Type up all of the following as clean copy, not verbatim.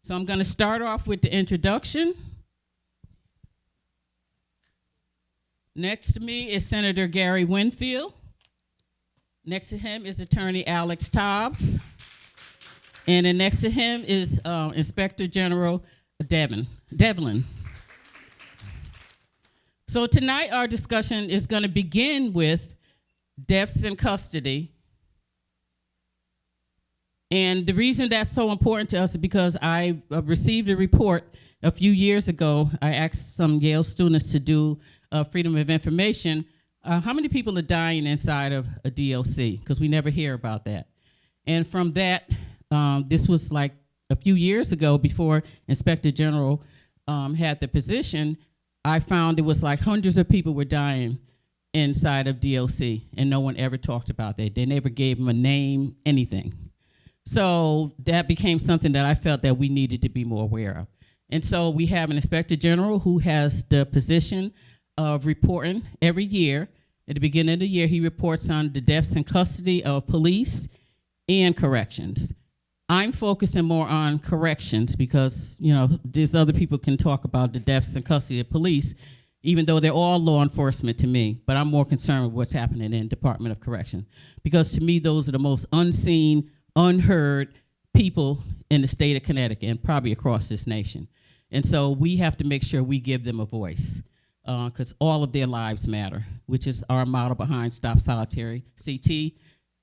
So I'm going to start off with the introduction. Next to me is Senator Gary Winfield. Next to him is Attorney Alex Taubes. And then next to him is Inspector General Devlin. So tonight our discussion is going to begin with deaths in custody. And the reason that's so important to us is because I received a report a few years ago. I asked some Yale students to do Freedom of Information. How many people are dying inside of a DOC? Because we never hear about that. And from that, this was like a few years ago before Inspector General had the position, I found it was like hundreds of people were dying inside of DOC, and no one ever talked about that. They never gave them a name, anything. So that became something that I felt that we needed to be more aware of. And so we have an Inspector General who has the position of reporting every year. At the beginning of the year, he reports on the deaths in custody of police and corrections. I'm focusing more on corrections because, these other people can talk about the deaths in custody of police, even though they're all law enforcement to me. But I'm more concerned with what's happening in Department of Correction. Because to me, those are the most unseen, unheard people in the state of Connecticut and probably across this nation. And so we have to make sure we give them a voice because all of their lives matter, which is our motto behind Stop Solitary CT,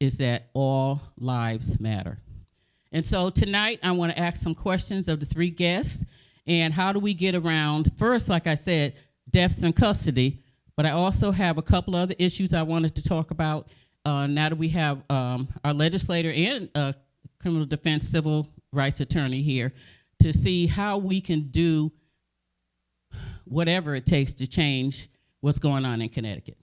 is that all lives matter. And so tonight I want to ask some questions of the three guests. And how do we get around, first, like I said, deaths in custody, but I also have a couple other issues I wanted to talk about now that we have our legislator and criminal defense civil rights attorney here to see how we can do whatever it takes to change what's going on in Connecticut.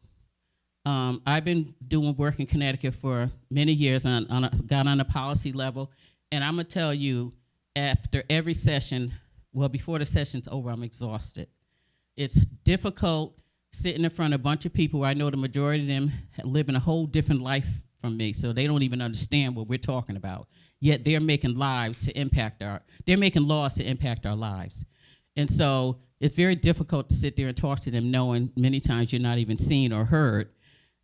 I've been doing work in Connecticut for many years, got on a policy level, and I'm going to tell you, after every session, well, before the session's over, I'm exhausted. It's difficult sitting in front of a bunch of people. I know the majority of them live in a whole different life from me, so they don't even understand what we're talking about. Yet they're making laws to impact our lives. And so it's very difficult to sit there and talk to them knowing many times you're not even seen or heard.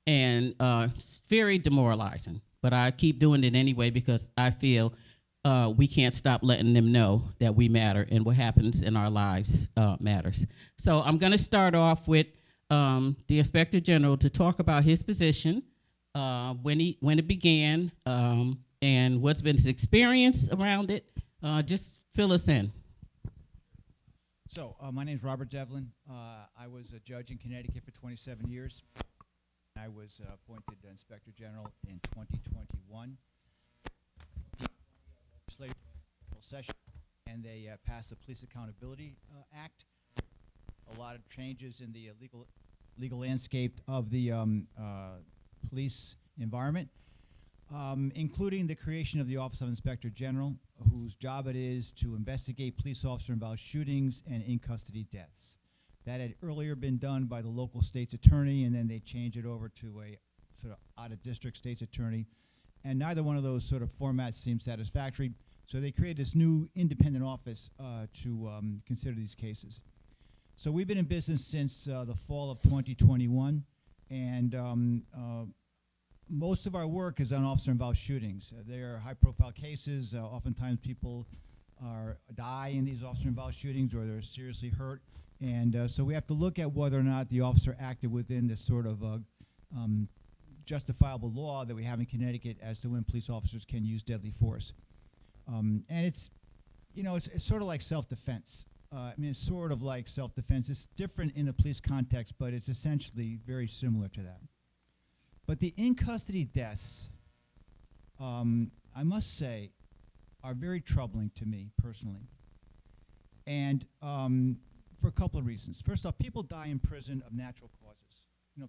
And it's very demoralizing. But I keep doing it anyway because I feel we can't stop letting them know that we matter and what happens in our lives matters. So I'm going to start off with the Inspector General to talk about his position, when it began, and what's been his experience around it. Just fill us in. So my name is Robert Devlin. I was a judge in Connecticut for 27 years. I was appointed Inspector General in 2021. Session, and they passed the Police Accountability Act. A lot of changes in the legal landscape of the police environment, including the creation of the Office of Inspector General, whose job it is to investigate police officer-involved shootings and in-custody deaths. That had earlier been done by the local state's attorney, and then they changed it over to a sort of out-of-district state's attorney, and neither one of those sort of formats seemed satisfactory. So they created this new independent office to consider these cases. So we've been in business since the fall of 2021, and most of our work is on officer-involved shootings. They are high-profile cases. Oftentimes people die in these officer-involved shootings or they're seriously hurt. And so we have to look at whether or not the officer acted within this sort of justifiable law that we have in Connecticut as to when police officers can use deadly force. And it's sort of like self-defense. It's sort of like self-defense. It's different in the police context, but it's essentially very similar to that. But the in-custody deaths, I must say, are very troubling to me personally. And for a couple of reasons. First off, people die in prison of natural causes.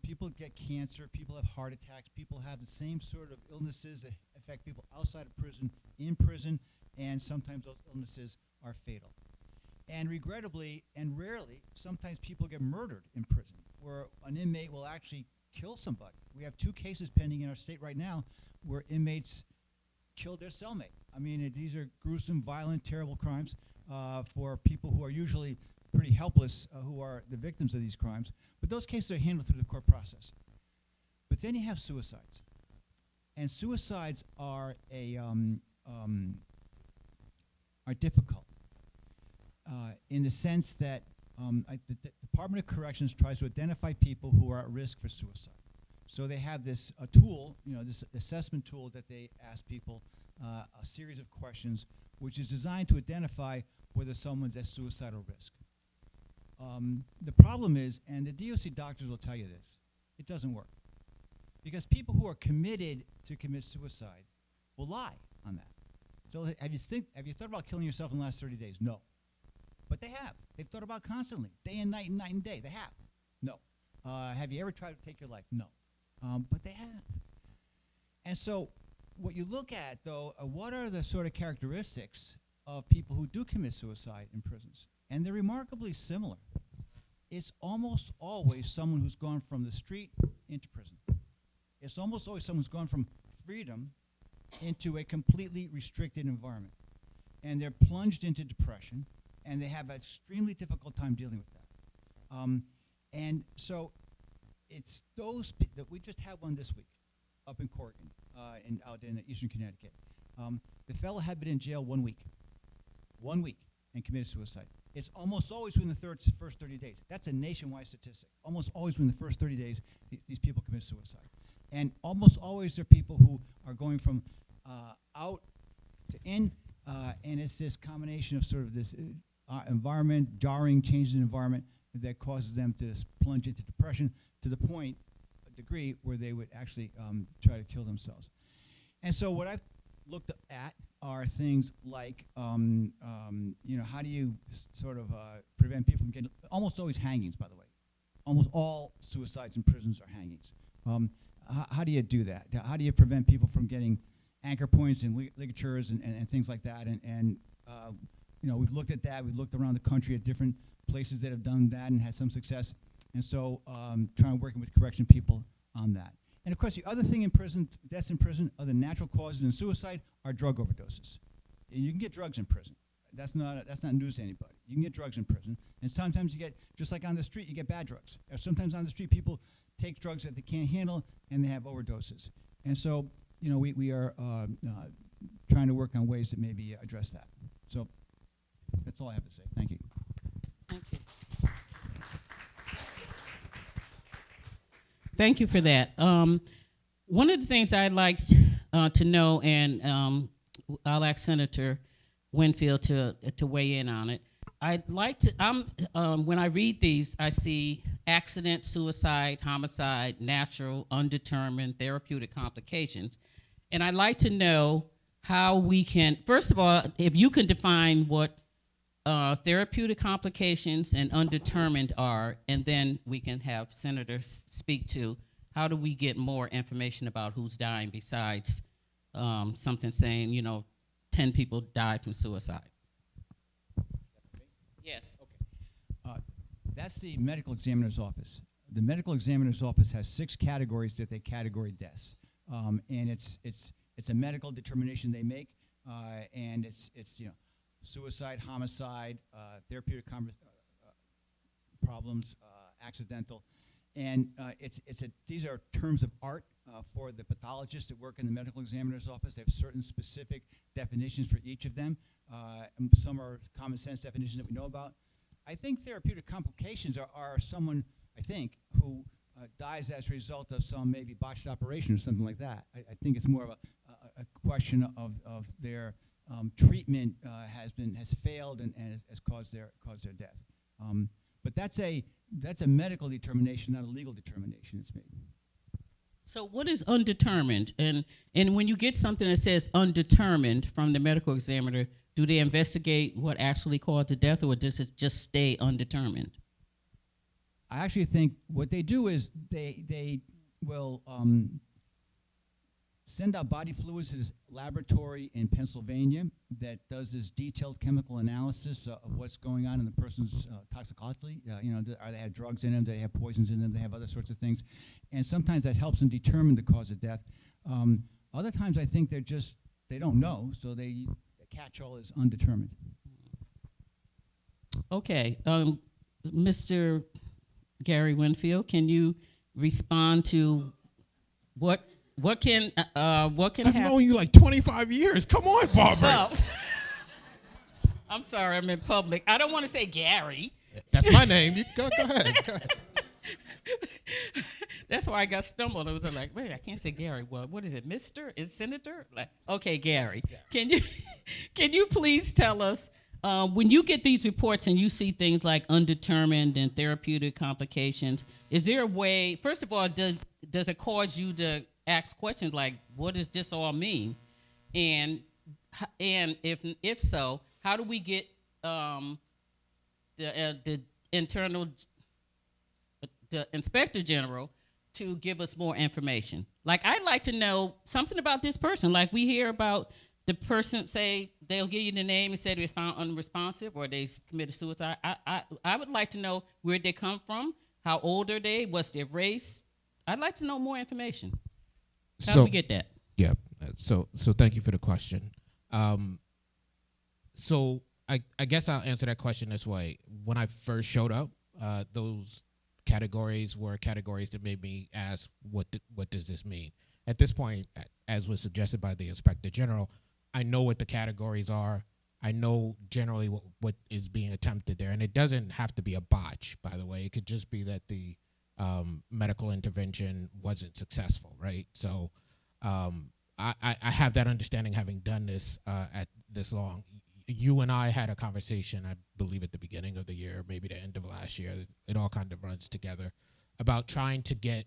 People get cancer, people have heart attacks, people have the same sort of illnesses that affect people outside of prison, in prison, and sometimes those illnesses are fatal. And regrettably and rarely, sometimes people get murdered in prison, where an inmate will actually kill somebody. We have 2 cases pending in our state right now where inmates killed their cellmate. I mean, these are gruesome, violent, terrible crimes for people who are usually pretty helpless, who are the victims of these crimes. But those cases are handled through the court process. But then you have suicides. And suicides are difficult in the sense that the Department of Corrections tries to identify people who are at risk for suicide. So they have this tool, this assessment tool that they ask people a series of questions, which is designed to identify whether someone's at suicidal risk. The problem is, and the DOC doctors will tell you this, it doesn't work. Because people who are committed to commit suicide will lie on that. So have you thought about killing yourself in the last 30 days? No. But they have. They've thought about constantly, day and night and day. They have. No. Have you ever tried to take your life? No. But they have. And so what you look at, though, what are the sort of characteristics of people who do commit suicide in prisons? And they're remarkably similar. It's almost always someone who's gone from the street into prison. It's almost always someone who's gone from freedom into a completely restricted environment. And they're plunged into depression, and they have an extremely difficult time dealing with that. And so it's those that we just had one this week up in Corrigan, out in eastern Connecticut. The fellow had been in jail 1 week, and committed suicide. It's almost always within the first 30 days. That's a nationwide statistic. Almost always within the first 30 days, these people commit suicide. And almost always they're people who are going from out to in, and it's this combination of sort of this environment, jarring changes in environment that causes them to plunge into depression to the point, a degree, where they would actually try to kill themselves. And so what I've looked at are things like, how do you sort of prevent people from getting, almost always hangings, by the way. Almost all suicides in prisons are hangings. How do you do that? How do you prevent people from getting anchor points and ligatures and things like that? And we've looked at that. We've looked around the country at different places that have done that and had some success. And so trying to work with correction people on that. And of course, the other thing in prison, deaths in prison, other natural causes in suicide are drug overdoses. And you can get drugs in prison. That's not news to anybody. You can get drugs in prison. And sometimes you get, just like on the street, you get bad drugs. Or sometimes on the street, people take drugs that they can't handle, and they have overdoses. And so, we are trying to work on ways that maybe address that. So that's all I have to say. Thank you. Thank you. Thank you for that. One of the things I'd like to know, and I'll ask Senator Winfield to weigh in on it. I'd like to, when I read these, I see accident, suicide, homicide, natural, undetermined, therapeutic complications. And I'd like to know how we can, first of all, if you can define what therapeutic complications and undetermined are, and then we can have senators speak to how do we get more information about who's dying besides something saying, 10 people died from suicide. Yes. Okay. That's the medical examiner's office. The medical examiner's office has 6 categories that they category deaths, and it's a medical determination they make, and it's suicide, homicide, therapeutic problems, accidental, and these are terms of art for the pathologists that work in the medical examiner's office. They have certain specific definitions for each of them. Some are common sense definitions that we know about. I think therapeutic complications are someone, I think, who dies as a result of some maybe botched operation or something like that. I think it's more of a question of their treatment has failed and has caused their death. But that's a medical determination, not a legal determination it's made. So what is undetermined? And when you get something that says undetermined from the medical examiner, do they investigate what actually caused the death, or does it just stay undetermined? I actually think what they do is they will send out body fluids to this laboratory in Pennsylvania that does this detailed chemical analysis of what's going on in the person's toxicologically. Are they have drugs in them? Do they have poisons in them? Do they have other sorts of things? And sometimes that helps them determine the cause of death. Other times I think they're just they don't know, so the catch-all is undetermined. Okay, Mr. Gary Winfield, can you respond to what can I've happen? known you like 25 years. Come on, Barbara. Oh. I'm sorry, I'm in public. I don't want to say Gary. That's my name. You go ahead. Go ahead. That's why I got stumbled. I was like, wait, I can't say Gary. Well, what is it, Mr.? Is Senator? Like, okay, Gary. Yeah. Can you please tell us, when you get these reports and you see things like undetermined and therapeutic complications, is there a way, first of all, does it cause you to ask questions like, what does this all mean? And if so, how do we get the Inspector General to give us more information? Like, I'd like to know something about this person. Like, we hear about the person, say they'll give you the name and say they were found unresponsive or they committed suicide. I would like to know where they come from, how old are they, what's their race. I'd like to know more information. How do we get that? Yeah. So thank you for the question. So I guess I'll answer that question this way. When I first showed up, those categories were categories that made me ask, what does this mean? At this point, as was suggested by the Inspector General, I know what the categories are. I know generally what is being attempted there. And it doesn't have to be a botch, by the way. It could just be that the medical intervention wasn't successful, right? So I have that understanding, having done this at this long. You and I had a conversation, I believe at the beginning of the year, maybe the end of last year. It all kind of runs together, about trying to get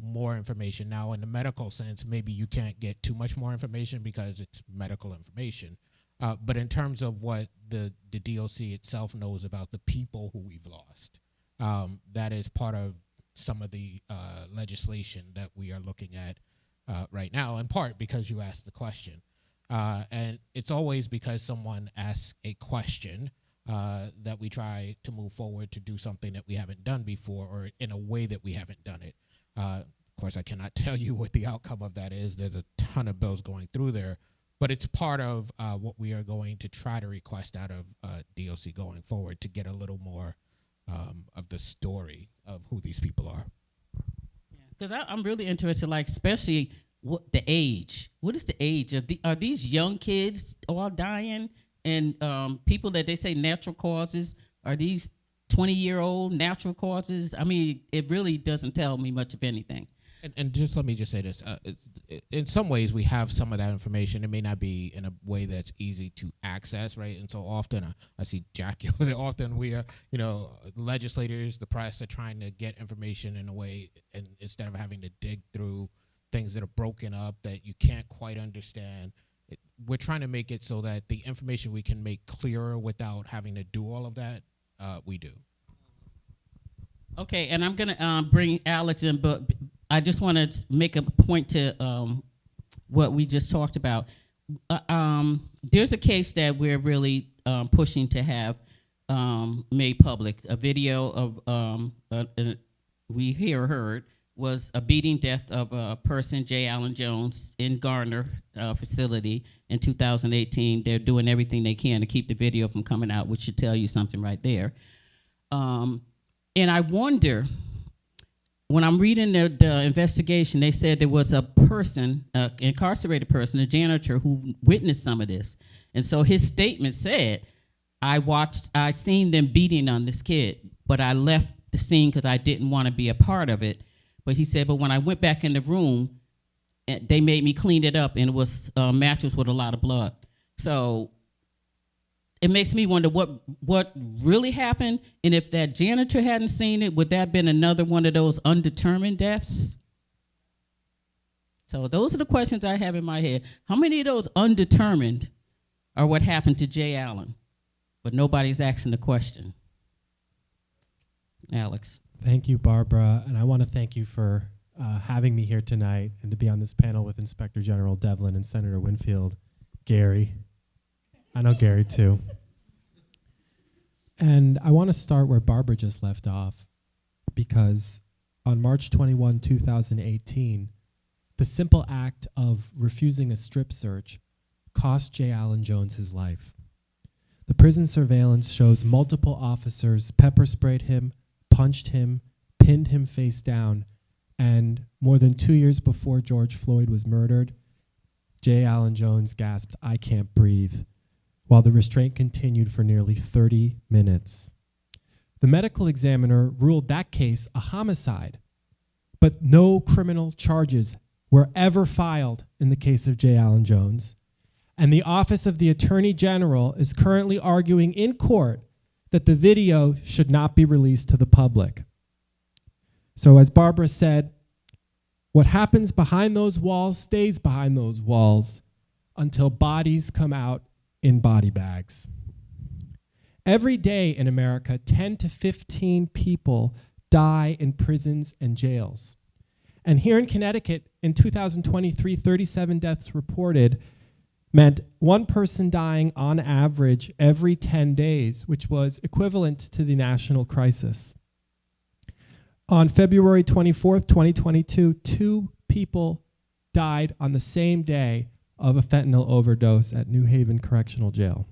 more information. Now, in the medical sense, maybe you can't get too much more information because it's medical information. But in terms of what the DOC itself knows about the people who we've lost, that is part of some of the legislation that we are looking at right now, in part because you asked the question. And it's always because someone asks a question that we try to move forward to do something that we haven't done before, or in a way that we haven't done it. Of course, I cannot tell you what the outcome of that is. There's a ton of bills going through there, but it's part of what we are going to try to request out of DOC going forward, to get a little more of the story of who these people are. Because I'm really interested, like, especially what the age. What is the age of are these young kids all dying? And people that they say natural causes, are these 20-year-old natural causes? I mean, it really doesn't tell me much of anything. And just let me just say this. In some ways, we have some of that information. It may not be in a way that's easy to access, right? And so often, I see Jackie over there, often we are, legislators, the press are trying to get information in a way, and instead of having to dig through things that are broken up that you can't quite understand, we're trying to make it so that the information we can make clearer without having to do all of that, we do. Okay, and I'm going to bring Alex in, but I just want to make a point to what we just talked about. There's a case that we're really pushing to have made public. A video of, we heard, was a beating death of a person, J. Allen Jones, in Garner facility in 2018. They're doing everything they can to keep the video from coming out, which should tell you something right there. And I wonder, when I'm reading the investigation, they said there was a person, incarcerated person, a janitor, who witnessed some of this. And so his statement said, I seen them beating on this kid, but I left the scene because I didn't want to be a part of it. But he said, but when I went back in the room, they made me clean it up, and it was a mattress with a lot of blood. So it makes me wonder what really happened, and if that janitor hadn't seen it, would that have been another one of those undetermined deaths? So those are the questions I have in my head. How many of those undetermined are what happened to Jay Allen? But nobody's asking the question. Alex. Thank you, Barbara, and I want to thank you for having me here tonight and to be on this panel with Inspector General Devlin and Senator Winfield. Gary. I know Gary, too. And I want to start where Barbara just left off, because on March 21, 2018, the simple act of refusing a strip search cost J. Allen Jones his life. The prison surveillance shows multiple officers pepper sprayed him, punched him, pinned him face down, and more than 2 years before George Floyd was murdered, J. Allen Jones gasped, "I can't breathe," while the restraint continued for nearly 30 minutes. The medical examiner ruled that case a homicide, but no criminal charges were ever filed in the case of J. Allen Jones. And the Office of the Attorney General is currently arguing in court that the video should not be released to the public. So as Barbara said, what happens behind those walls stays behind those walls until bodies come out in body bags. Every day in America, 10 to 15 people die in prisons and jails. And here in Connecticut, in 2023, 37 deaths reported meant one person dying on average every 10 days, which was equivalent to the national crisis. On February 24th, 2022, 2 people died on the same day of a fentanyl overdose at New Haven Correctional Jail.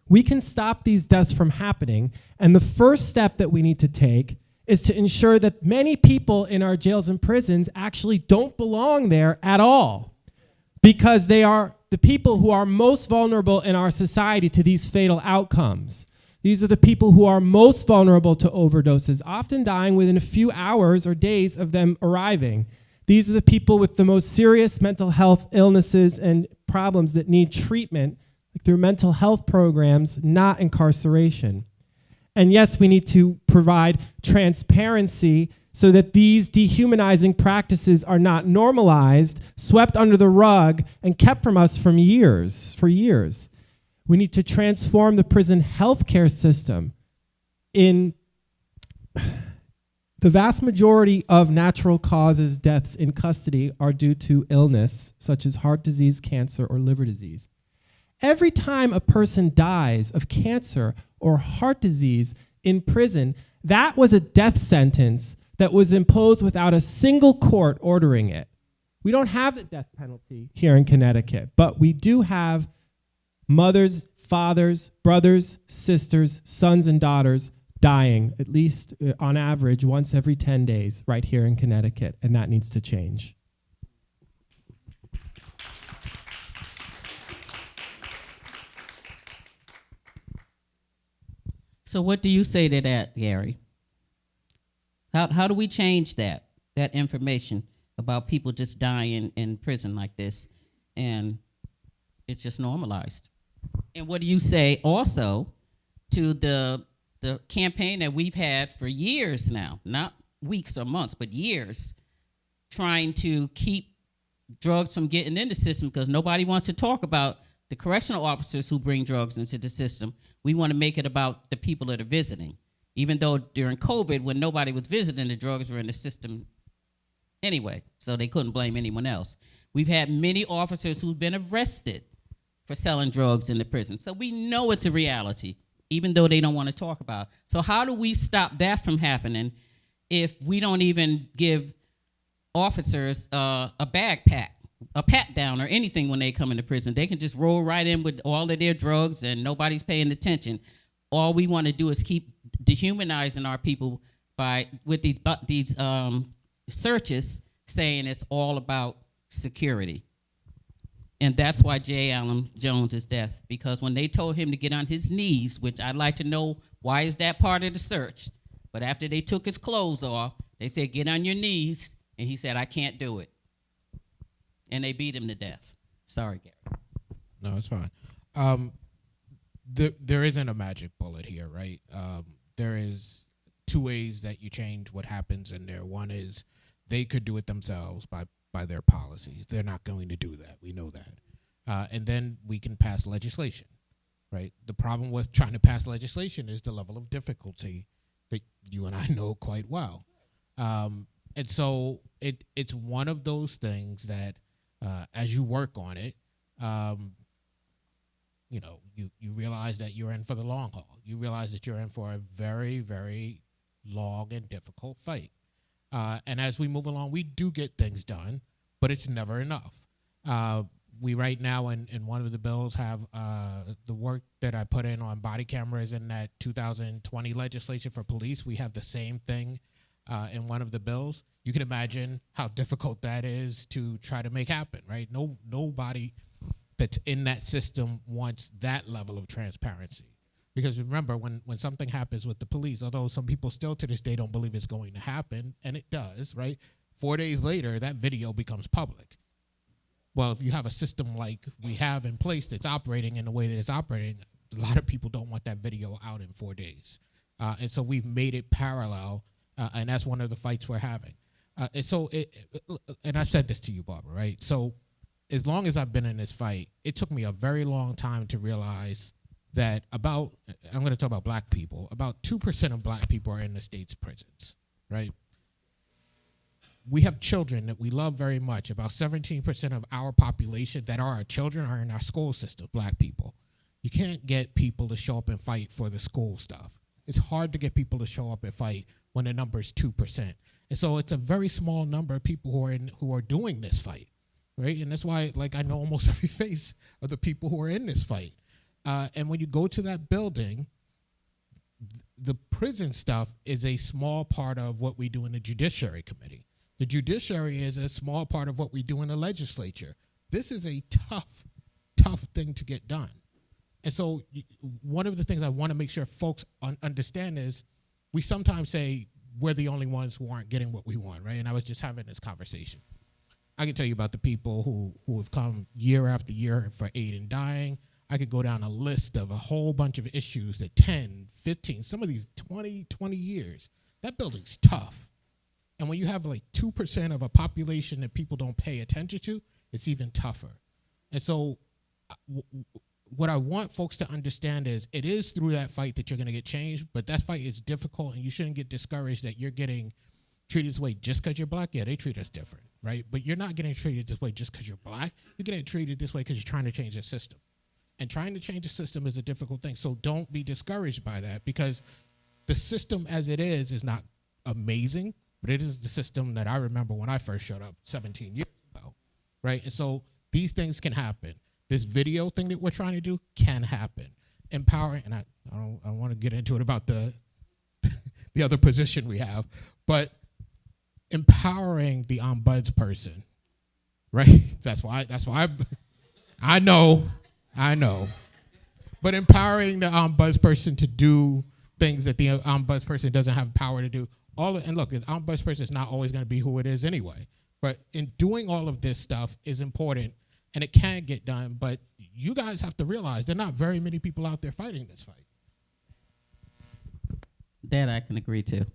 We can stop these deaths from happening, and the first step that we need to take is to ensure that many people in our jails and prisons actually don't belong there at all, because they are the people who are most vulnerable in our society to these fatal outcomes. These are the people who are most vulnerable to overdoses, often dying within a few hours or days of them arriving. These are the people with the most serious mental health illnesses and problems that need treatment through mental health programs, not incarceration. And yes, we need to provide transparency so that these dehumanizing practices are not normalized, swept under the rug, and kept from us for years. We need to transform the prison healthcare system. In the vast majority of natural causes deaths in custody are due to illness, such as heart disease, cancer, or liver disease. Every time a person dies of cancer or heart disease in prison, that was a death sentence that was imposed without a single court ordering it. We don't have the death penalty here in Connecticut, but we do have mothers, fathers, brothers, sisters, sons, and daughters dying, at least on average, once every 10 days right here in Connecticut, and that needs to change. So what do you say to that, Gary? How do we change that information about people just dying in prison like this, and it's just normalized? And what do you say also to the campaign that we've had for years now, not weeks or months, but years, trying to keep drugs from getting in the system because nobody wants to talk about the correctional officers who bring drugs into the system. We want to make it about the people that are visiting, even though during COVID, when nobody was visiting, the drugs were in the system anyway, so they couldn't blame anyone else. We've had many officers who've been arrested for selling drugs in the prison. So we know it's a reality, even though they don't want to talk about it. So how do we stop that from happening if we don't even give officers a pat down or anything when they come into prison? They can just roll right in with all of their drugs and nobody's paying attention. All we want to do is keep dehumanizing our people with these searches, saying it's all about security. And that's why J. Allen Jones is deaf, because when they told him to get on his knees, which I'd like to know why is that part of the search, but after they took his clothes off, they said, get on your knees, and he said, I can't do it. And they beat him to death. Sorry, Gary. No, it's fine. There isn't a magic bullet here, right? There is 2 ways that you change what happens in there. One is they could do it themselves by their policies. They're not going to do that. We know that. And then we can pass legislation, right? The problem with trying to pass legislation is the level of difficulty that you and I know quite well. And so it's one of those things that as you work on it, you realize that you're in for the long haul. You realize that you're in for a very, very long and difficult fight. And as we move along, we do get things done, but it's never enough. we right now in one of the bills have the work that I put in on body cameras in that 2020 legislation for police. We have the same thing in one of the bills. You can imagine how difficult that is to try to make happen, right? Nobody that's in that system wants that level of transparency. Because remember, when something happens with the police, although some people still to this day don't believe it's going to happen, and it does, right? 4 days later, that video becomes public. Well, if you have a system like we have in place that's operating in the way that it's operating, a lot of people don't want that video out in 4 days. And so we've made it parallel, and that's one of the fights we're having. And I've said this to you, Barbara, right? So as long as I've been in this fight, it took me a very long time to realize that I'm going to talk about black people, about 2% of black people are in the state's prisons, right? We have children that we love very much. About 17% of our population that are our children are in our school system, black people. You can't get people to show up and fight for the school stuff. It's hard to get people to show up and fight when the number is 2%. And so it's a very small number of people who are doing this fight, right? And that's why, like, I know almost every face of the people who are in this fight. And when you go to that building, the prison stuff is a small part of what we do in the Judiciary Committee. The judiciary is a small part of what we do in the legislature. This is a tough thing to get done. And so one of the things I want to make sure folks understand is we sometimes say we're the only ones who aren't getting what we want, right? And I was just having this conversation. I can tell you about the people who have come year after year for aid in dying. I could go down a list of a whole bunch of issues that 10, 15, some of these 20 years. That building's tough. And when you have like 2% of a population that people don't pay attention to, it's even tougher. And so what I want folks to understand is it is through that fight that you're going to get changed, but that fight is difficult, and you shouldn't get discouraged that you're getting treated this way just because you're black. Yeah, they treat us different, right? But you're not getting treated this way just because you're black. You're getting treated this way because you're trying to change the system. And trying to change the system is a difficult thing. So don't be discouraged by that, because the system as it is not amazing, but it is the system that I remember when I first showed up 17 years ago, right? And so these things can happen. This video thing that we're trying to do can happen. Empowering, and I don't want to get into it about the the other position we have, but empowering the ombudsperson, right? That's why I know. But empowering the ombudsperson to do things that the ombudsperson doesn't have power to do. And look, the ombudsperson is not always going to be who it is anyway. But in doing all of this stuff is important, and it can get done. But you guys have to realize there are not very many people out there fighting this fight. That I can agree to.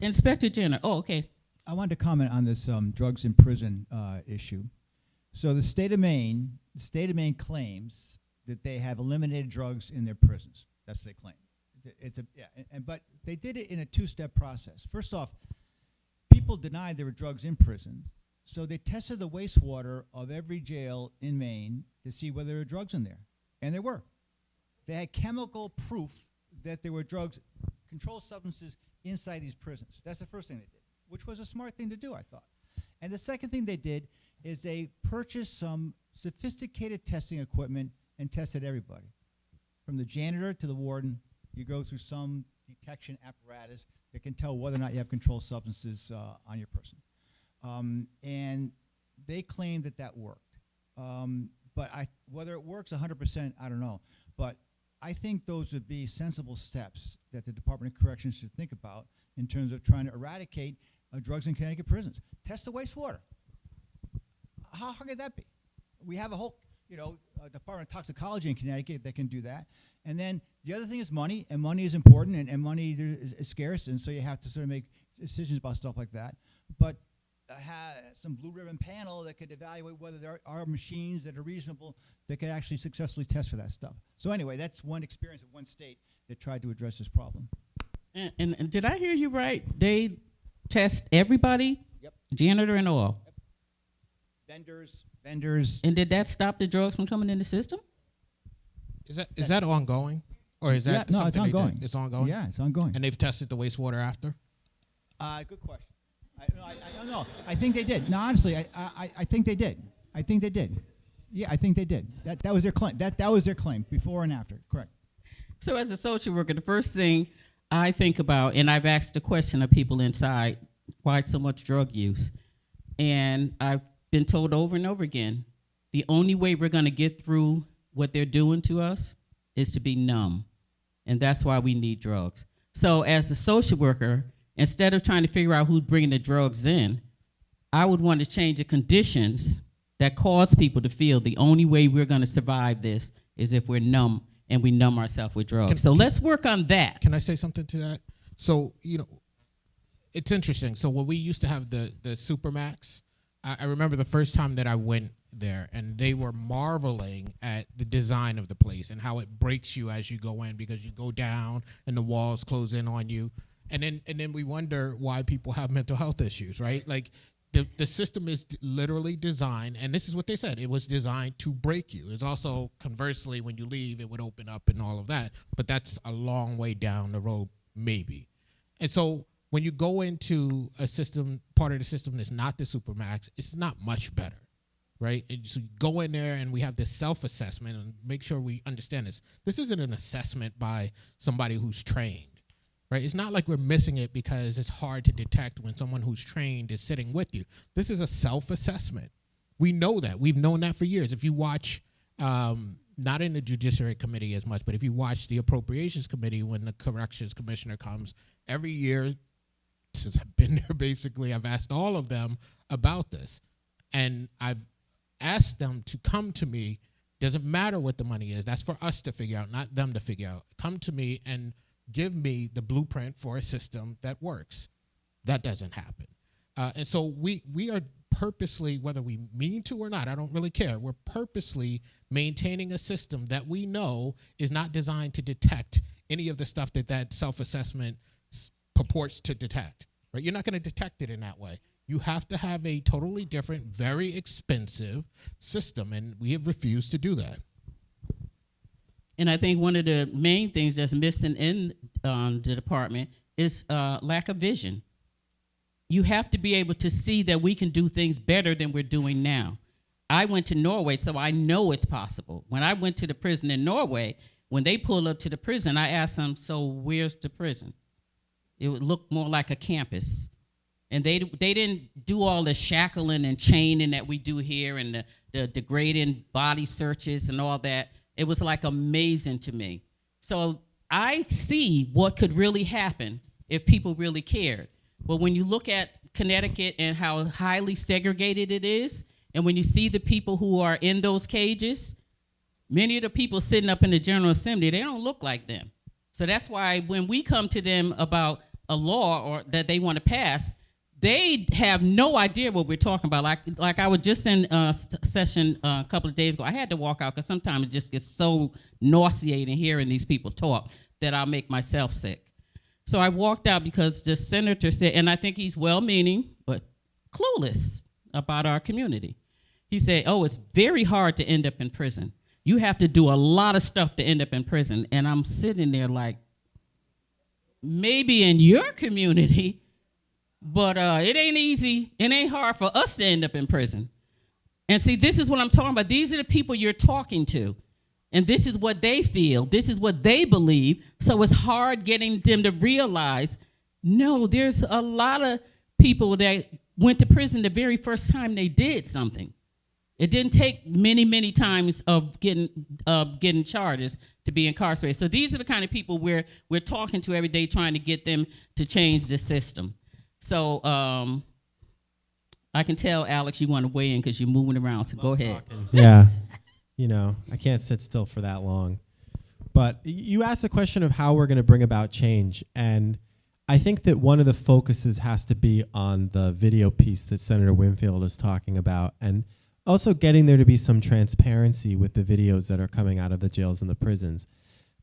Inspector Jenner. Oh, okay. I wanted to comment on this drugs in prison issue. So the state of Maine claims that they have eliminated drugs in their prisons. That's what they claim. But they did it in a two-step process. First off, people denied there were drugs in prison, so they tested the wastewater of every jail in Maine to see whether there were drugs in there, and there were. They had chemical proof that there were drugs, controlled substances inside these prisons. That's the first thing they did, which was a smart thing to do, I thought. And the second thing they did is they purchased some sophisticated testing equipment and tested everybody. From the janitor to the warden, you go through some detection apparatus that can tell whether or not you have controlled substances on your person. And they claim that worked. But whether it works 100%, I don't know. But I think those would be sensible steps that the Department of Corrections should think about in terms of trying to eradicate drugs in Connecticut prisons. Test the wastewater. How hard could that be? We have a whole, Department of Toxicology in Connecticut that can do that. And then the other thing is money, and money is important, and money is scarce, and so you have to sort of make decisions about stuff like that. But have some blue ribbon panel that could evaluate whether there are machines that are reasonable that could actually successfully test for that stuff. So anyway, that's one experience of one state that tried to address this problem. And did I hear you right? They test everybody? Yep. Janitor and all? Yep. Vendors. And did that stop the drugs from coming in the system? Is that ongoing? Or is that no, it's ongoing. It's ongoing? Yeah, it's ongoing. And they've tested the wastewater after? Good question. I don't know. I think they did. No, honestly, I think they did. I think they did. Yeah, I think they did. That was their claim. That was their claim, before and after. Correct. So as a social worker, the first thing I think about, and I've asked the question of people inside, why so much drug use? And I've been told over and over again, the only way we're going to get through what they're doing to us is to be numb. And that's why we need drugs. So as a social worker, instead of trying to figure out who's bringing the drugs in, I would want to change the conditions that cause people to feel the only way we're going to survive this is if we're numb and we numb ourselves with drugs. So let's work on that. Can I say something to that? So, it's interesting. So when we used to have the Supermax, I remember the first time that I went there, and they were marveling at the design of the place and how it breaks you as you go in, because you go down and the walls close in on you. And then we wonder why people have mental health issues, right? Like, the system is literally designed, and this is what they said, it was designed to break you. It's also, conversely, when you leave, it would open up and all of that, but that's a long way down the road, maybe. And so when you go into a system, part of the system that's not the Supermax, it's not much better, right? And so you go in there, and we have this self-assessment, and make sure we understand this. This isn't an assessment by somebody who's trained. Right? It's not like we're missing it because it's hard to detect when someone who's trained is sitting with you. This is a self-assessment. We know that. We've known that for years. If you watch, not in the Judiciary Committee as much, but if you watch the Appropriations Committee when the Corrections Commissioner comes, every year since I've been there, basically, I've asked all of them about this. And I've asked them to come to me. Doesn't matter what the money is. That's for us to figure out, not them to figure out. Come to me and give me the blueprint for a system that works. That doesn't happen. And so we are purposely, whether we mean to or not, I don't really care, we're purposely maintaining a system that we know is not designed to detect any of the stuff that self-assessment purports to detect. Right? You're not going to detect it in that way. You have to have a totally different, very expensive system, and we have refused to do that. And I think one of the main things that's missing in the department is lack of vision. You have to be able to see that we can do things better than we're doing now. I went to Norway, so I know it's possible. When I went to the prison in Norway, when they pulled up to the prison, I asked them, so where's the prison? It would look more like a campus. And they didn't do all the shackling and chaining that we do here and the degrading body searches and all that. It was like amazing to me. So I see what could really happen if people really cared. But when you look at Connecticut and how highly segregated it is, and when you see the people who are in those cages, many of the people sitting up in the General Assembly, they don't look like them. So that's why when we come to them about a law or that they want to pass, they have no idea what we're talking about. Like I was just in a session a couple of days ago. I had to walk out because sometimes it just gets so nauseating hearing these people talk that I'll make myself sick. So I walked out because the senator said, and I think he's well-meaning, but clueless about our community. He said, oh, it's very hard to end up in prison. You have to do a lot of stuff to end up in prison. And I'm sitting there like, maybe in your community, but it ain't easy. It ain't hard for us to end up in prison. And see, this is what I'm talking about. These are the people you're talking to. And this is what they feel. This is what they believe. So it's hard getting them to realize, no, there's a lot of people that went to prison the very first time they did something. It didn't take many, many times of getting charges to be incarcerated. So these are the kind of people we're talking to every day, trying to get them to change the system. So I can tell, Alex, you want to weigh in because you're moving around, so go ahead. Yeah. I can't sit still for that long. But you asked the question of how we're going to bring about change. And I think that one of the focuses has to be on the video piece that Senator Winfield is talking about, and also getting there to be some transparency with the videos that are coming out of the jails and the prisons.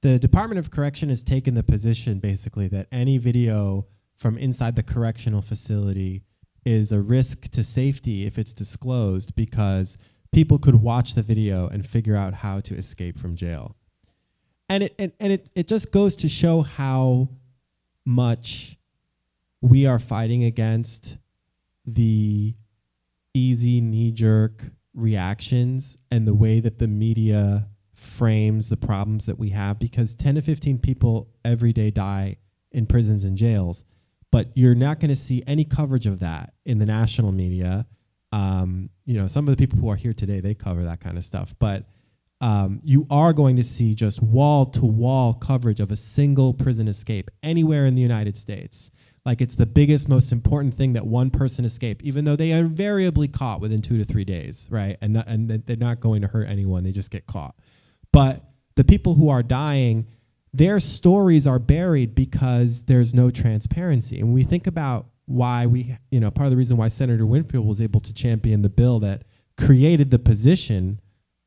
The Department of Correction has taken the position, basically, that any video from inside the correctional facility is a risk to safety if it's disclosed, because people could watch the video and figure out how to escape from jail. And it just goes to show how much we are fighting against the easy knee-jerk reactions and the way that the media frames the problems that we have, because 10 to 15 people every day die in prisons and jails, but you're not going to see any coverage of that in the national media. Some of the people who are here today, they cover that kind of stuff, but you are going to see just wall-to-wall coverage of a single prison escape anywhere in the United States. Like it's the biggest, most important thing that one person escaped, even though they are invariably caught within 2 to 3 days, right? And they're not going to hurt anyone, they just get caught. But the people who are dying, their stories are buried because there's no transparency. And when we think about why part of the reason why Senator Winfield was able to champion the bill that created the position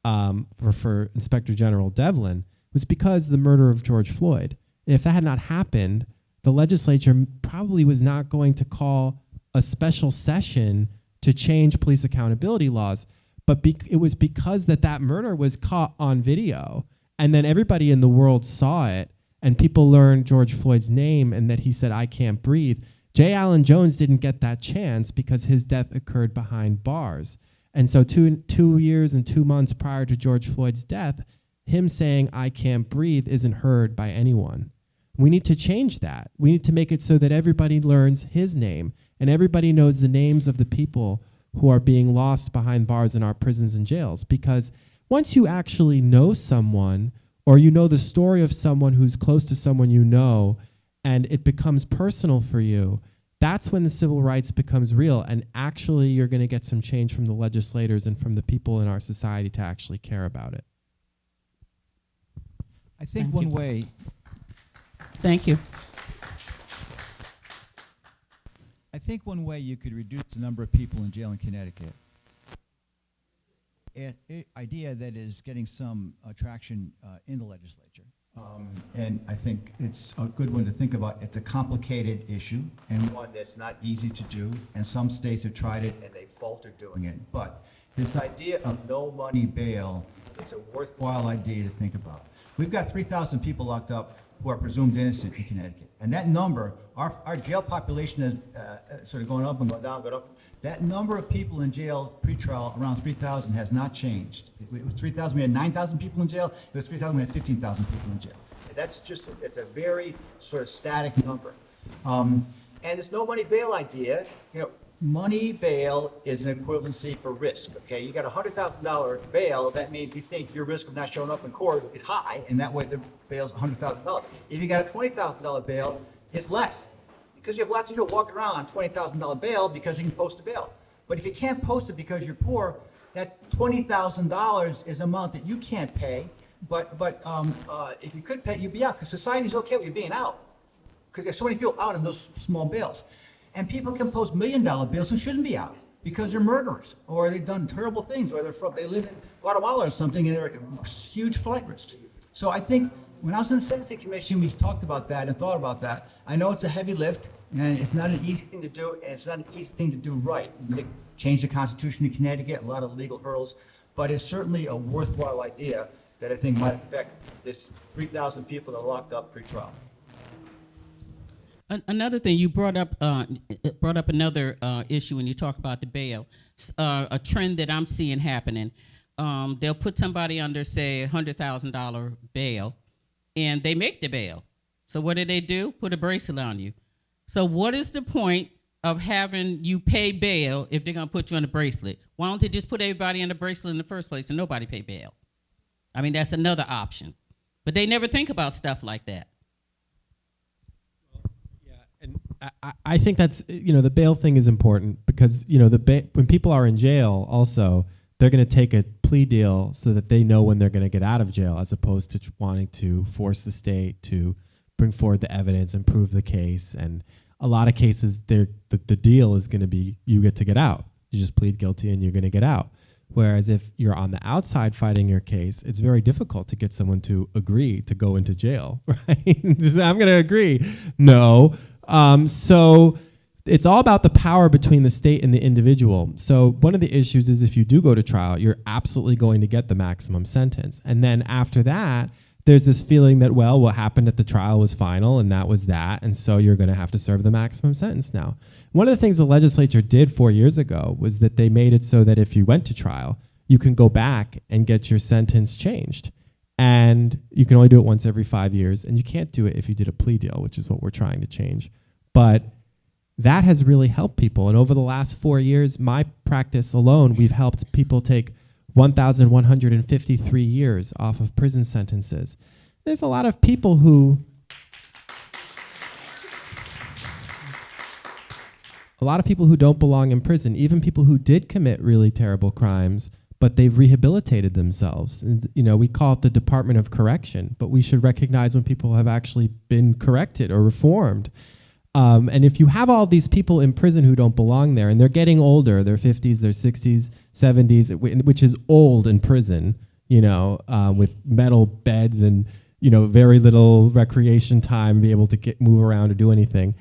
for Inspector General Devlin was because the murder of George Floyd. And if that had not happened, the legislature probably was not going to call a special session to change police accountability laws. But it was because that murder was caught on video, and then everybody in the world saw it, and people learned George Floyd's name and that he said, "I can't breathe." J. Allen Jones didn't get that chance because his death occurred behind bars. And so 2 years and 2 months prior to George Floyd's death, him saying, "I can't breathe," isn't heard by anyone. We need to change that. We need to make it so that everybody learns his name and everybody knows the names of the people who are being lost behind bars in our prisons and jails. Because once you actually know someone, or you know the story of someone who's close to someone you know, and it becomes personal for you, that's when the civil rights becomes real, and actually you're going to get some change from the legislators and from the people in our society to actually care about it. I think Thank one you. way, Thank you. you could reduce the number of people in jail in Connecticut, idea that is getting some traction in the legislature. And I think it's a good one to think about. It's a complicated issue and one that's not easy to do. And some states have tried it and they faltered doing it. But this idea of no money bail is a worthwhile idea to think about. We've got 3,000 people locked up who are presumed innocent in Connecticut. And that number, our jail population is sort of going up and going down, going up. That number of people in jail pre-trial, around 3,000, has not changed. It was 3,000, we had 9,000 people in jail. It was 3,000, we had 15,000 people in jail. That's just, it's a very sort of static number. And this no money bail idea, money bail is an equivalency for risk, okay? You got a $100,000 bail, that means you think your risk of not showing up in court is high, and that way the bail's $100,000. If you got a $20,000 bail, it's less, because you have lots of people walking around on $20,000 bail because you can post a bail. But if you can't post it because you're poor, that $20,000 is an amount that you can't pay, but if you could pay, you'd be out, because society's okay with you being out, because there's so many people out in those small bails. And people can post $1 million bills who shouldn't be out because they're murderers, or they've done terrible things, or they live in Guatemala or something, and they're huge flight risks. So I think when I was in the Sentencing Commission, we talked about that and thought about that. I know it's a heavy lift, and it's not an easy thing to do, and it's not an easy thing to do right. They changed the Constitution in Connecticut, a lot of legal hurdles, but it's certainly a worthwhile idea that I think might affect this 3,000 people that are locked up pre-trial. Another thing you brought up another issue when you talk about the bail. A trend that I'm seeing happening. They'll put somebody under, say, $100,000 bail, and they make the bail. So what do? Put a bracelet on you. So what is the point of having you pay bail if they're going to put you on a bracelet? Why don't they just put everybody on a bracelet in the first place and nobody pay bail? I mean, that's another option. But they never think about stuff like that. I think that's, the bail thing is important because, when people are in jail also, they're going to take a plea deal so that they know when they're going to get out of jail, as opposed to wanting to force the state to bring forward the evidence and prove the case. And a lot of cases, the deal is going to be you get to get out. You just plead guilty and you're going to get out. Whereas if you're on the outside fighting your case, it's very difficult to get someone to agree to go into jail, right? I'm going to agree. No. So it's all about the power between the state and the individual. So one of the issues is if you do go to trial, you're absolutely going to get the maximum sentence. And then after that, there's this feeling that, well, what happened at the trial was final and that was that. And so you're going to have to serve the maximum sentence now. One of the things the legislature did 4 years ago was that they made it so that if you went to trial, you can go back and get your sentence changed. And you can only do it once every 5 years, and you can't do it if you did a plea deal, which is what we're trying to change. But that has really helped people. And over the last 4 years, my practice alone, we've helped people take 1,153 years off of prison sentences. There's a lot of people who don't belong in prison, even people who did commit really terrible crimes, but they've rehabilitated themselves. And, you know, we call it the Department of Correction, but we should recognize when people have actually been corrected or reformed. And if you have all these people in prison who don't belong there, and they're getting older, their 50s, their 60s, 70s, which is old in prison, you know, with metal beds and, you know, very little recreation time, be able to move around or do anything.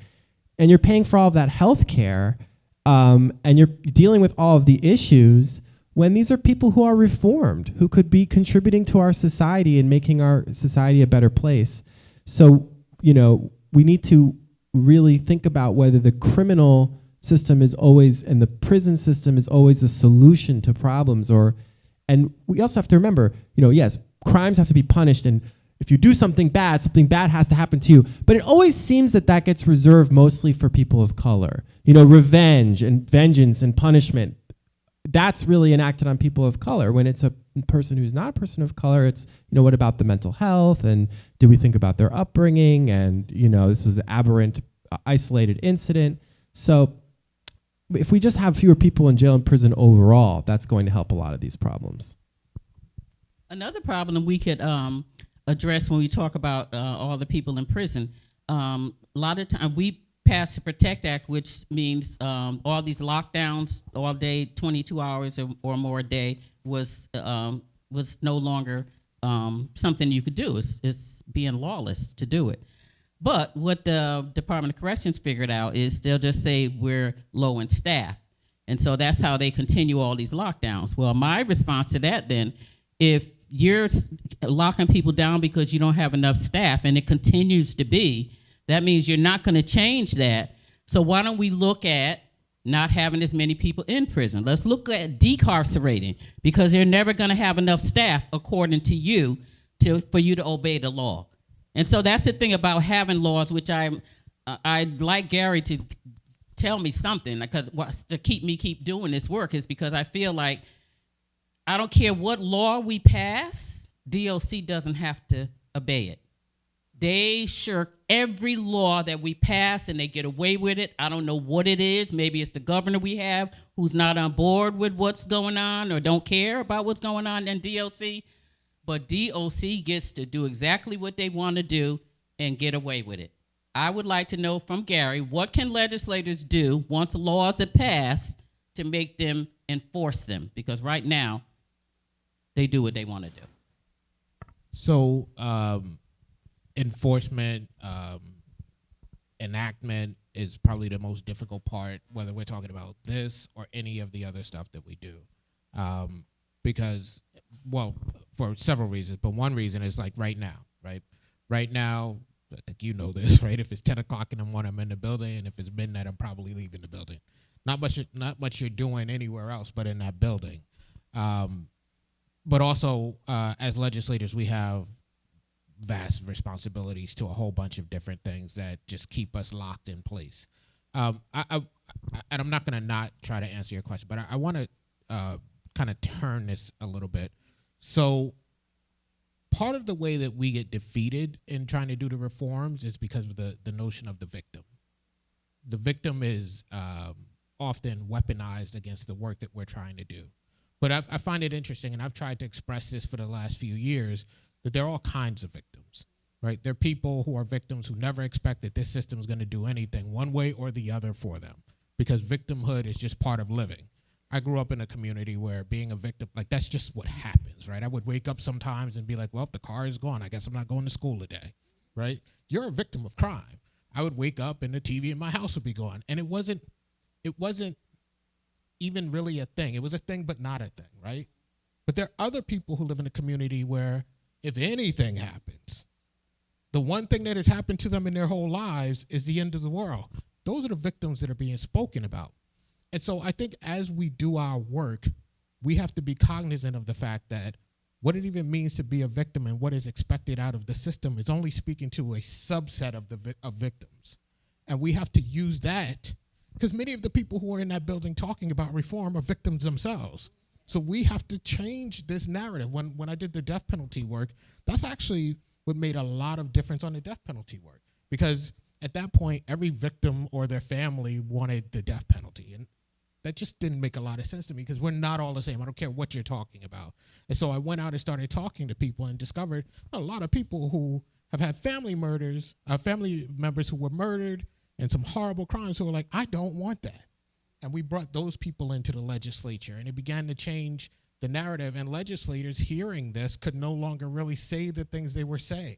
And you're paying for all of that health care, and you're dealing with all of the issues when these are people who are reformed, who could be contributing to our society and making our society a better place. So, you know, we need to really think about whether the criminal system is always, and the prison system is always a solution to problems, and we also have to remember, you know, yes, crimes have to be punished, and if you do something bad has to happen to you. But it always seems that gets reserved mostly for people of color. You know, revenge and vengeance and punishment, that's really enacted on people of color. When it's a person who's not a person of color, it's, you know, what about the mental health? And do we think about their upbringing? And, you know, this was an aberrant, isolated incident. So if we just have fewer people in jail and prison overall, that's going to help a lot of these problems. Another problem we could address when we talk about all the people in prison, a lot of time we passed the PROTECT Act, which means all these lockdowns all day, 22 hours or more a day, was no longer something you could do. It's being lawless to do it. But what the Department of Corrections figured out is they'll just say we're low in staff. And so that's how they continue all these lockdowns. Well, my response to that then, if you're locking people down because you don't have enough staff, and it continues to be, that means you're not going to change that. So why don't we look at not having as many people in prison? Let's look at decarcerating, because they're never going to have enough staff, according to you, for you to obey the law. And so that's the thing about having laws, which I'd like Gary to tell me something, because to keep doing this work is because I feel like I don't care what law we pass, DOC doesn't have to obey it. They shirk every law that we pass, and they get away with it. I don't know what it is. Maybe it's the governor we have who's not on board with what's going on or don't care about what's going on in DOC. But DOC gets to do exactly what they want to do and get away with it. I would like to know from Gary, what can legislators do once laws are passed to make them enforce them? Because right now, they do what they want to do. So enforcement, enactment is probably the most difficult part, whether we're talking about this or any of the other stuff that we do. Because, well, for several reasons, but one reason is like right now, right? Right now, I think you know this, right? If it's 10 o'clock in the morning, I'm in the building, and if it's midnight, I'm probably leaving the building. Not much you're doing anywhere else but in that building. But also, as legislators, we have vast responsibilities to a whole bunch of different things that just keep us locked in place. And I'm not going to not try to answer your question, but I want to kind of turn this a little bit. So part of the way that we get defeated in trying to do the reforms is because of the notion of the victim. The victim is often weaponized against the work that we're trying to do. But I find it interesting, and I've tried to express this for the last few years, that there are all kinds of victims, right? There are people who are victims who never expect that this system is going to do anything one way or the other for them, because victimhood is just part of living. I grew up in a community where being a victim, like, that's just what happens, right? I would wake up sometimes and be like, well, the car is gone. I guess I'm not going to school today, right? You're a victim of crime. I would wake up and the TV in my house would be gone. And it wasn't even really a thing. It was a thing, but not a thing, right? But there are other people who live in a community where if anything happens, the one thing that has happened to them in their whole lives is the end of the world. Those are the victims that are being spoken about. And so I think as we do our work, we have to be cognizant of the fact that what it even means to be a victim and what is expected out of the system is only speaking to a subset of of victims. And we have to use that because many of the people who are in that building talking about reform are victims themselves. So we have to change this narrative. When I did the death penalty work, that's actually what made a lot of difference on the death penalty work. Because at that point, every victim or their family wanted the death penalty. And that just didn't make a lot of sense to me because we're not all the same. I don't care what you're talking about. And so I went out and started talking to people and discovered a lot of people who have had family members who were murdered and some horrible crimes who were like, I don't want that. And we brought those people into the legislature, and it began to change the narrative, and legislators hearing this could no longer really say the things they were saying.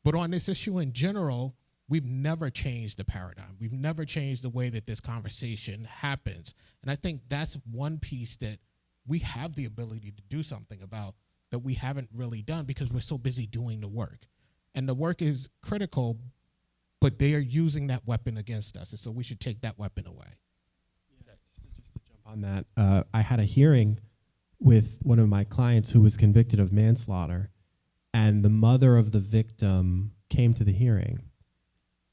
But on this issue in general, we've never changed the paradigm. We've never changed the way that this conversation happens. And I think that's one piece that we have the ability to do something about that we haven't really done because we're so busy doing the work. And the work is critical, but they are using that weapon against us. And so we should take that weapon away. Yeah, just to jump on that, I had a hearing with one of my clients who was convicted of manslaughter, and the mother of the victim came to the hearing,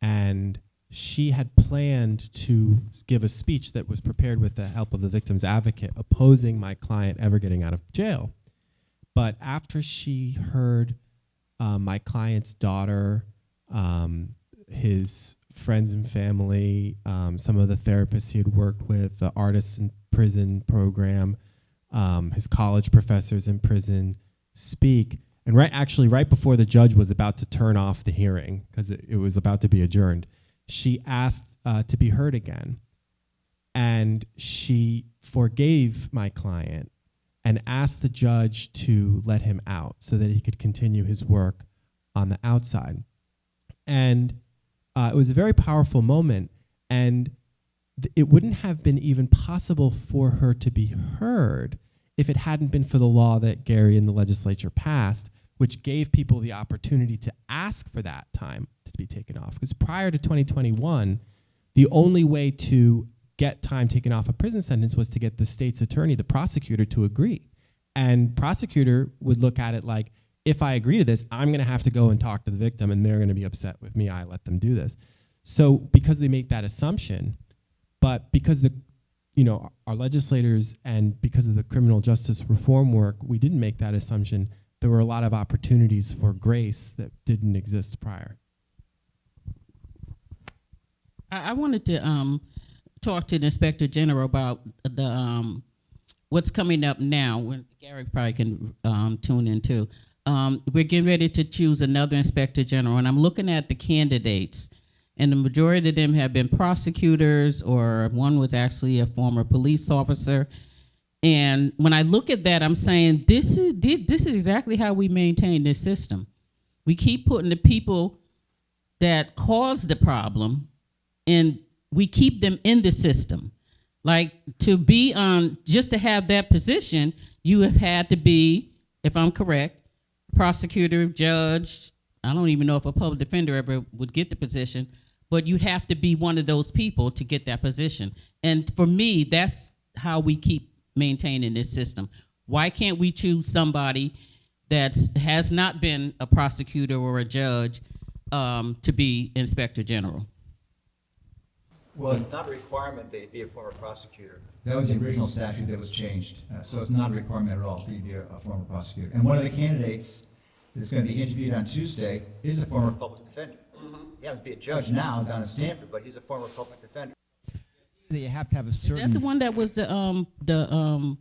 and she had planned to give a speech that was prepared with the help of the victim's advocate opposing my client ever getting out of jail. But after she heard my client's daughter, his friends and family, some of the therapists he had worked with, the artists in prison program, his college professors in prison speak. And right before the judge was about to turn off the hearing, because it was about to be adjourned, she asked to be heard again. And she forgave my client and asked the judge to let him out so that he could continue his work on the outside. And it was a very powerful moment. And it wouldn't have been even possible for her to be heard if it hadn't been for the law that Gary and the legislature passed, which gave people the opportunity to ask for that time to be taken off. Because prior to 2021, the only way to get time taken off a prison sentence was to get the state's attorney, the prosecutor, to agree. And prosecutor would look at it like, if I agree to this, I'm going to have to go and talk to the victim, and they're going to be upset with me. I let them do this. So because they make that assumption, but because our legislators and because of the criminal justice reform work, we didn't make that assumption. There were a lot of opportunities for grace that didn't exist prior. I wanted to talk to the Inspector General about the what's coming up now. When Gary probably can tune in too. We're getting ready to choose another Inspector General, and I'm looking at the candidates, and the majority of them have been prosecutors, or one was actually a former police officer. And when I look at that, I'm saying this is exactly how we maintain this system. We keep putting the people that cause the problem, and we keep them in the system. Like, to be on, just to have that position, you have had to be, if I'm correct, prosecutor, judge. I don't even know if a public defender ever would get the position, but you have to be one of those people to get that position. And for me, that's how we keep maintaining this system. Why can't we choose somebody that has not been a prosecutor or a judge to be Inspector General? Well, it's not a requirement that you be a former prosecutor. That was the original statute that was changed. So it's not a requirement at all to be a former prosecutor. And one of the candidates that's going to be interviewed on Tuesday is a former public defender. He happens to be a judge now down in Stanford, but he's a former public defender. You have to have a certain... Is that the one that was the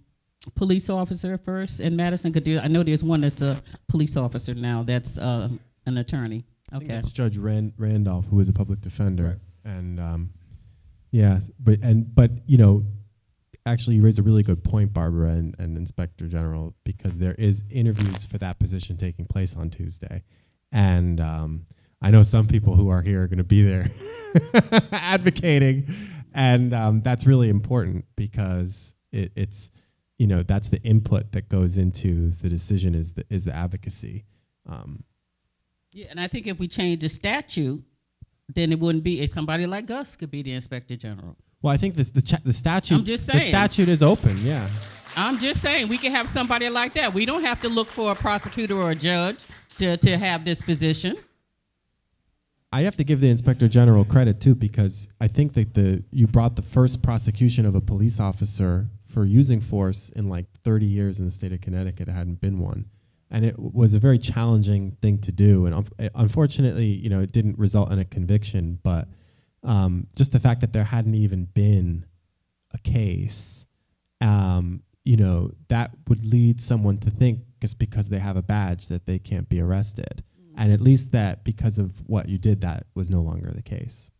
police officer first in Madison? I know there's one that's a police officer now that's an attorney. I think Okay. that's Judge Randolph, who was a public defender. Right. And actually you raised a really good point, Barbara and Inspector General, because there is interviews for that position taking place on Tuesday. And I know some people who are here are going to be there advocating. And that's really important because it's that's the input that goes into the decision is the advocacy. Yeah, and I think if we change the statute, then it wouldn't be somebody like Gus could be the Inspector General. Well, I think the statute. I'm just saying. The statute is open. Yeah. I'm just saying we can have somebody like that. We don't have to look for a prosecutor or a judge to have this position. I have to give the inspector general credit too, because I think that you brought the first prosecution of a police officer for using force in like 30 years in the state of Connecticut. It hadn't been one, and it was a very challenging thing to do. And unfortunately, it didn't result in a conviction. But just the fact that there hadn't even been a case, that would lead someone to think just because they have a badge that they can't be arrested. And at least that because of what you did, that was no longer the case.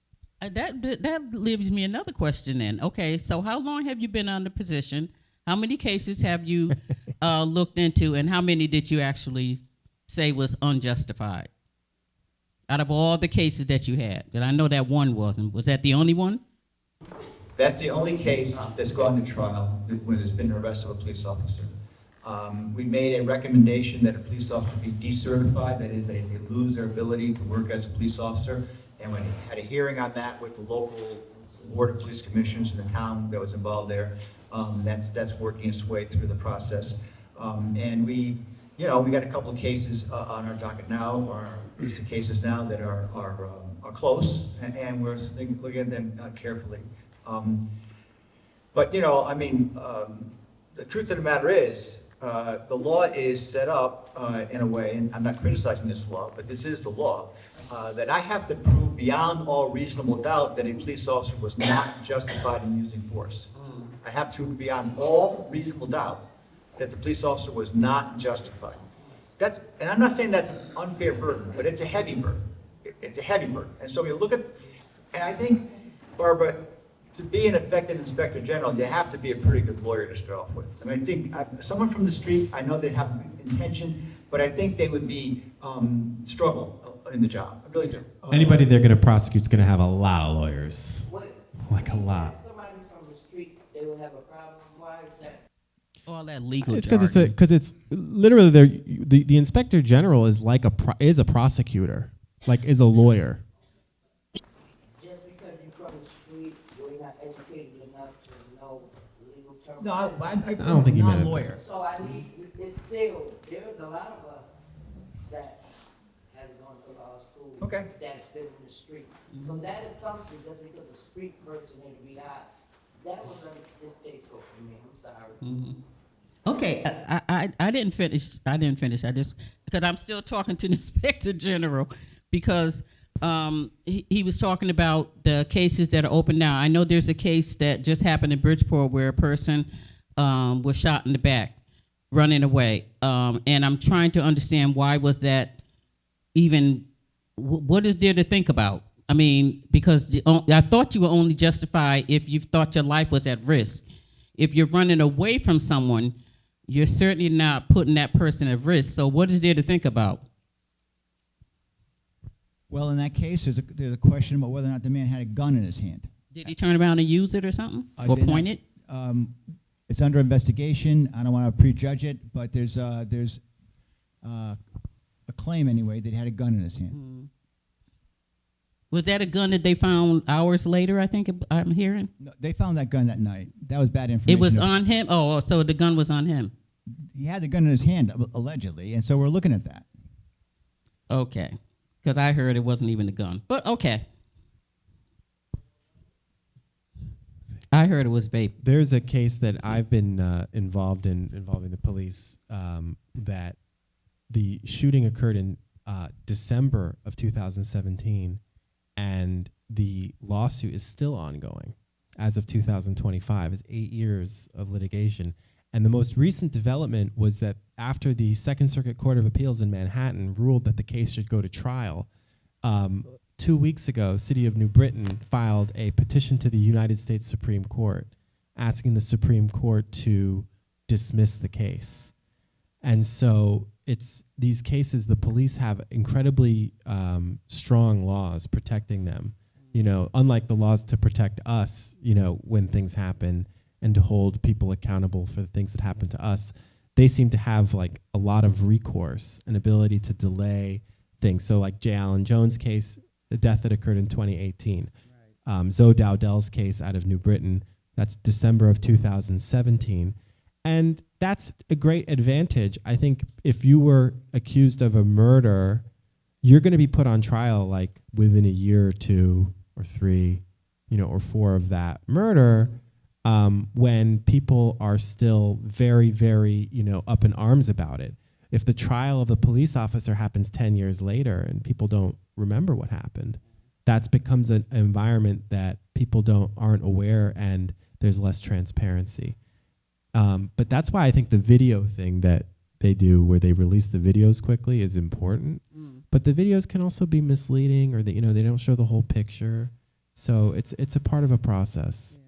That leaves me another question then. Okay, so how long have you been on the position? How many cases have you looked into, and how many did you actually say was unjustified? Out of all the cases that you had, and I know that one wasn't. Was that the only one? That's the only case that's gone to trial where there's been an arrest of a police officer. We made a recommendation that a police officer be decertified, that is, they lose their ability to work as a police officer. And we had a hearing on that with the local board of police commissioners in the town that was involved there. That's working its way through the process. And we got a couple of cases on our docket now, or list of cases now that are close, and we're looking at them carefully. But the truth of the matter is, the law is set up in a way, and I'm not criticizing this law, but this is the law, that I have to prove beyond all reasonable doubt that a police officer was not justified in using force. I have to prove beyond all reasonable doubt that the police officer was not justified. And I'm not saying that's an unfair burden, but it's a heavy burden. It's a heavy burden. And so we look at, and I think, Barbara, to be an effective inspector general, you have to be a pretty good lawyer to start off with. I mean, I think someone from the street, I know they have intention, but I think they would be struggle in the job. I really do. Anybody they're going to prosecute is going to have a lot of lawyers, like a lot. Somebody from the street, they would have a problem. Why is that? All that legal It's jargon. because it's literally the inspector general is like is a prosecutor, like is a lawyer. Just because you're from the street, you're not educated enough to know legal terms. No, I don't think you meant it. non-lawyer. So it's still, there's a lot of us that has gone to law school. Okay. That's been in the street. So that assumption, just because a street person in the BI, that was distasteful for me. I'm sorry. Okay, I didn't finish. I just because I'm still talking to the inspector general because he was talking about the cases that are open now. I know there's a case that just happened in Bridgeport where a person was shot in the back, running away, and I'm trying to understand why was that even. What is there to think about? I mean, because I thought you were only justified if you thought your life was at risk. If you're running away from someone, you're certainly not putting that person at risk. So what is there to think about? Well, in that case, there's a question about whether or not the man had a gun in his hand. Did he turn around and use it or something? I Or did not- point it? It's under investigation. I don't want to prejudge it, but there's a claim anyway that he had a gun in his hand. Was that a gun that they found hours later, I think I'm hearing? No, they found that gun that night. That was bad information. It was on him? Oh, so the gun was on him. He had the gun in his hand, allegedly, and so we're looking at that. Okay. Because I heard it wasn't even a gun. But okay. I heard it was vape. There's a case that I've been involved in involving the police that the shooting occurred in December of 2017, and the lawsuit is still ongoing as of 2025. It's 8 years of litigation. And the most recent development was that after the Second Circuit Court of Appeals in Manhattan ruled that the case should go to trial, 2 weeks ago, City of New Britain filed a petition to the United States Supreme Court asking the Supreme Court to dismiss the case. And so it's these cases, the police have incredibly strong laws protecting them, you know, unlike the laws to protect us, you know, when things happen and to hold people accountable for the things that happen to us. They seem to have like a lot of recourse and ability to delay things. So like J. Allen Jones' case, the death that occurred in 2018. Zoe Dowdell's case out of New Britain, that's December of 2017. And that's a great advantage. I think if you were accused of a murder, you're going to be put on trial like within a year or 2 or 3, or 4 of that murder, when people are still very, very, up in arms about it. If the trial of the police officer happens 10 years later and people don't remember what happened, that becomes an environment that people aren't aware, and there's less transparency. But that's why I think the video thing that they do, where they release the videos quickly, is important. But the videos can also be misleading, or they don't show the whole picture. So it's a part of a process.